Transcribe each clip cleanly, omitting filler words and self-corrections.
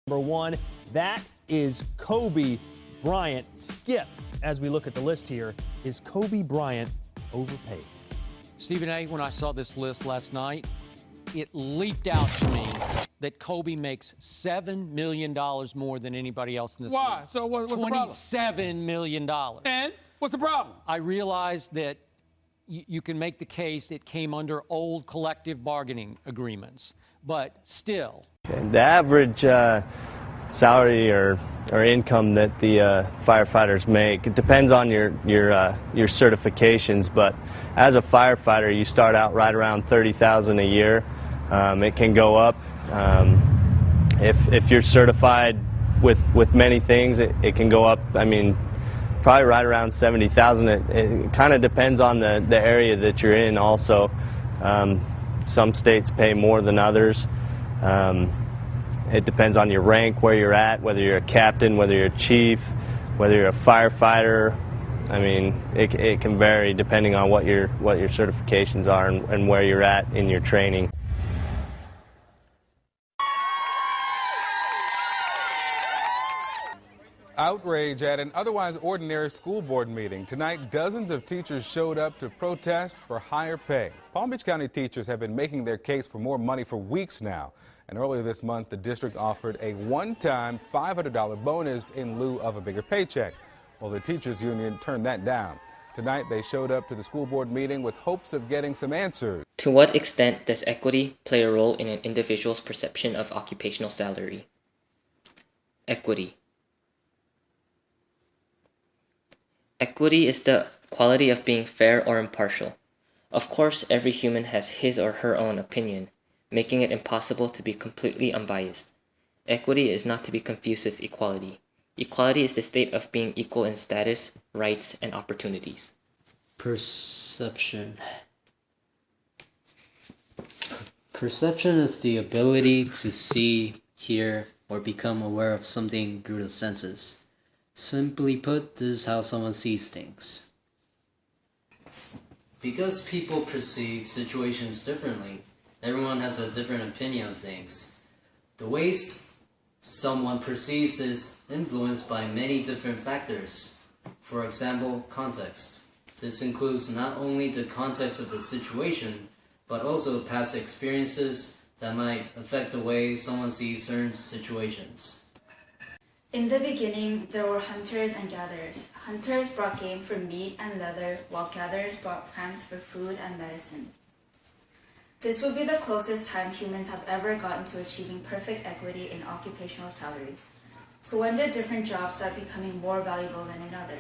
Number one, that is Kobe Bryant. Skip, as we look at the list here, is Kobe Bryant overpaid? Stephen A., when I saw this list last night, it leaped out to me that Kobe makes $7 million more than anybody else in this Why? league. So what's the problem? $27 million. And what's the problem? I realized that you can make the case it came under old collective bargaining agreements, but still. The average salary or income that the firefighters make, it depends on your certifications, but as a firefighter you start out right around $30,000 a year. It can go up if you're certified with many things. It can go up, I mean, probably right around $70,000. It kind of depends on the area that you're in also. Some states pay more than others. It depends on your rank, where you're at, whether you're a captain, whether you're a chief, whether you're a firefighter. I mean, it can vary depending on what your certifications are and where you're at in your training. Outrage at an otherwise ordinary school board meeting. Tonight, dozens of teachers showed up to protest for higher pay. Palm Beach County teachers have been making their case for more money for weeks now. And earlier this month, the district offered a one-time $500 bonus in lieu of a bigger paycheck. Well, the teachers union turned that down. Tonight, they showed up to the school board meeting with hopes of getting some answers. To what extent does equity play a role in an individual's perception of occupational salary? Equity. Equity is the quality of being fair or impartial. Of course, every human has his or her own opinion, making it impossible to be completely unbiased. Equity is not to be confused with equality. Equality is the state of being equal in status, rights, and opportunities. Perception. Perception is the ability to see, hear, or become aware of something through the senses. Simply put, this is how someone sees things. Because people perceive situations differently, everyone has a different opinion on things. The ways someone perceives is influenced by many different factors. For example, context. This includes not only the context of the situation, but also past experiences that might affect the way someone sees certain situations. In the beginning, there were hunters and gatherers. Hunters brought game for meat and leather, while gatherers brought plants for food and medicine. This would be the closest time humans have ever gotten to achieving perfect equity in occupational salaries. So when did different jobs start becoming more valuable than another?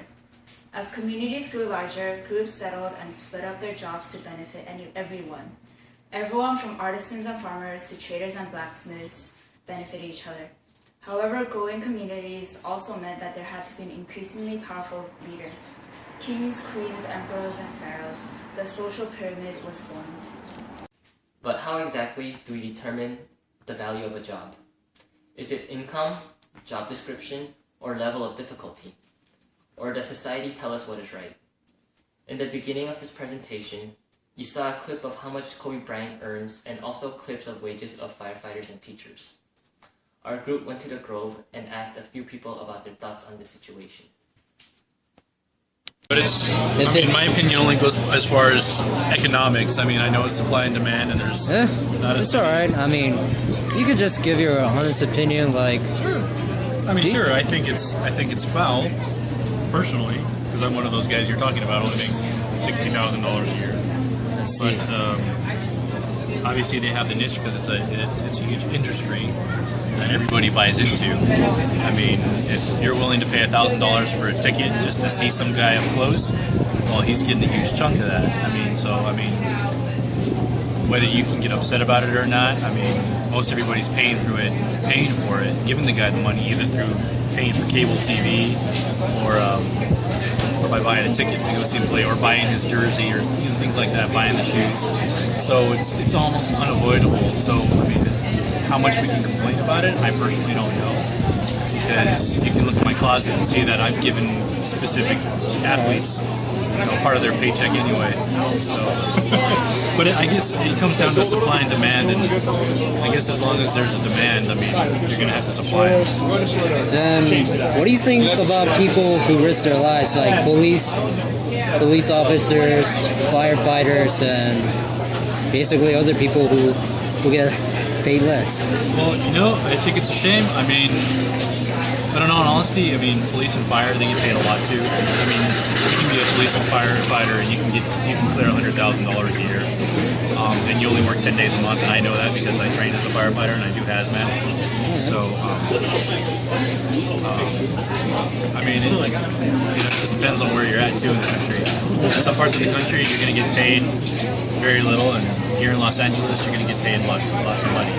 As communities grew larger, groups settled and split up their jobs to benefit everyone. Everyone from artisans and farmers to traders and blacksmiths benefited each other. However, growing communities also meant that there had to be an increasingly powerful leader. Kings, queens, emperors, and pharaohs, the social pyramid was formed. But how exactly do we determine the value of a job? Is it income, job description, or level of difficulty? Or does society tell us what is right? In the beginning of this presentation, you saw a clip of how much Kobe Bryant earns and also clips of wages of firefighters and teachers. Our group went to the Grove and asked a few people about their thoughts on the situation. But in my opinion, only goes as far as economics. I mean, I know it's supply and demand, and there's not it's alright. I mean, you could just give your honest opinion, like. Sure. I mean, sure. I think it's foul, personally, because I'm one of those guys you're talking about. Only makes $60,000 a year. But obviously, they have the niche because it's a huge industry that everybody buys into. I mean, if you're willing to pay $1,000 for a ticket just to see some guy up close, well, he's getting a huge chunk of that. I mean, whether you can get upset about it or not, I mean, most everybody's paying for it, giving the guy the money either through paying for cable TV or by buying a ticket to go see him play, or buying his jersey, or things like that, buying the shoes. So it's almost unavoidable. So I mean, how much we can complain about it, I personally don't know, because you can look at my closet and see that I've given specific athletes part of their paycheck anyway. So But I guess it comes down to supply and demand, and I guess as long as there's a demand, I mean, you're going to have to supply it. What do you think about people who risk their lives, like police officers, firefighters, and basically other people who get paid less? Well, you know, I think it's a shame. I mean, I don't know, in honesty, I mean, police and fire, they get paid a lot too. I mean, you can be a police and firefighter and you can clear $100,000 a year. And you only work 10 days a month, and I know that because I train as a firefighter and I do hazmat. So, I mean, it just depends on where you're at too in the country. In some parts of the country, you're going to get paid very little, and here in Los Angeles, you're going to get paid lots of money.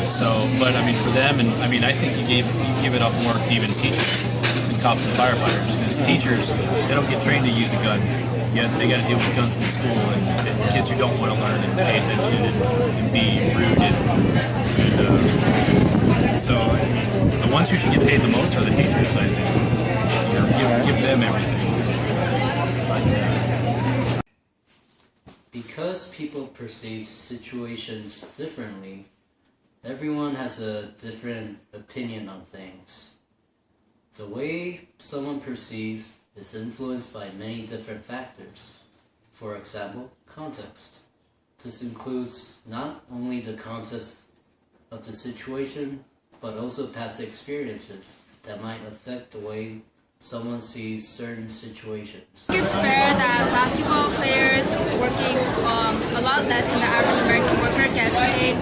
So, but I mean, for them, and I mean, I think you give it up more to even teachers and cops and firefighters, because teachers, they don't get trained to use a gun. Yeah, they got to deal with guns in school, and kids who don't want to learn and pay attention and be rude and so I mean, the ones who should get paid the most are the teachers, I think. Give them everything. But, because people perceive situations differently, everyone has a different opinion on things. The way someone perceives is influenced by many different factors. For example, context. This includes not only the context of the situation, but also past experiences that might affect the way someone sees certain situations. It's fair that basketball players working a lot less than the average American worker gets paid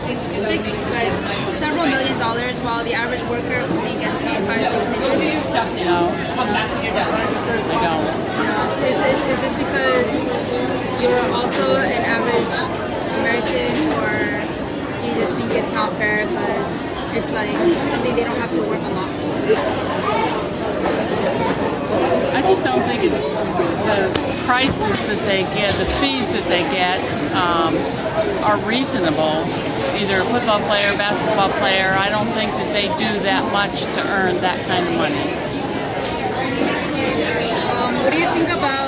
several $1 million, while the average worker only gets paid 5-6 digits. No, I don't. Is this because you're also an average American, or do you just think it's not fair because it's like something they don't have to work a lot for? I just don't think it's the prices that they get, the fees that they get are reasonable. Either a football player, basketball player, I don't think that they do that much to earn that kind of money. What do you think about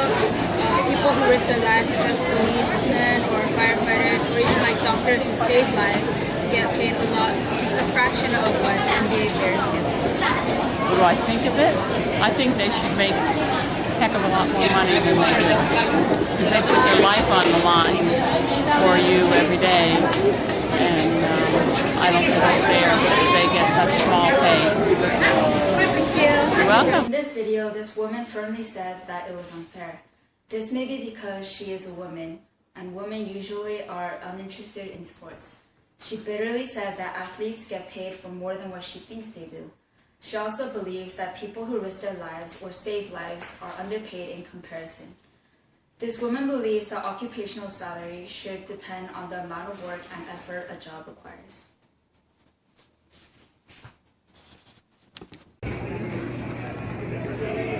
people who risk their lives, such as policemen or firefighters, or even like doctors who save lives, get paid a lot, just a fraction of what NBA players get paid? What do I think of it? I think they should make a heck of a lot more money than they do. Because they put their life on the line for you every day. And I don't think it's fair that they get such small pay. Thank you. You're welcome. In this video, this woman firmly said that it was unfair. This may be because she is a woman, and women usually are uninterested in sports. She bitterly said that athletes get paid for more than what she thinks they do. She also believes that people who risk their lives or save lives are underpaid in comparison. This woman believes that occupational salary should depend on the amount of work and effort a job requires.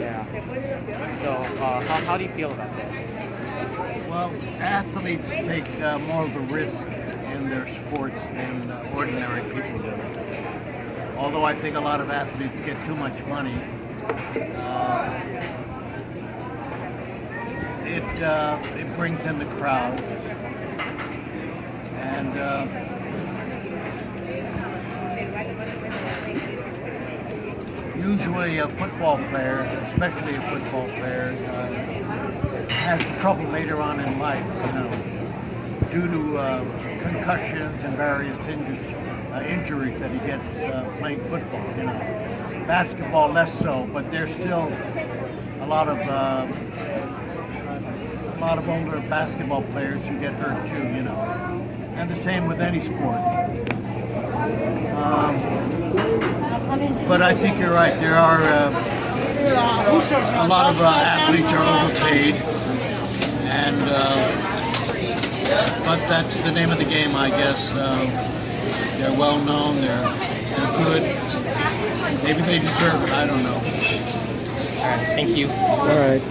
Yeah. So, how do you feel about that? Well, athletes take more of a risk in their sports than ordinary people do. Although I think a lot of athletes get too much money, it brings in the crowd, and usually a football player, especially a football player, has trouble later on in life, due to concussions and various injuries that he gets playing football. Basketball less so, but there's still a lot of older basketball players who get hurt too. And the same with any sport. But I think you're right. There are a lot of athletes are overpaid, and but that's the name of the game, I guess. They're well known. They're good. Maybe they deserve it. I don't know. All right, thank you. All right.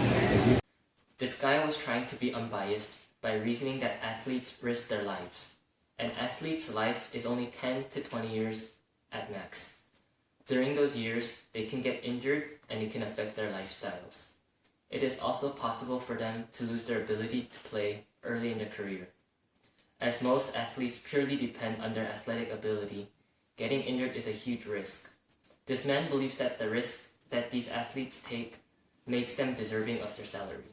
This guy was trying to be unbiased by reasoning that athletes risk their lives. An athlete's life is only 10 to 20 years at max. During those years, they can get injured and it can affect their lifestyles. It is also possible for them to lose their ability to play early in their career. As most athletes purely depend on their athletic ability, getting injured is a huge risk. This man believes that the risk that these athletes take makes them deserving of their salary.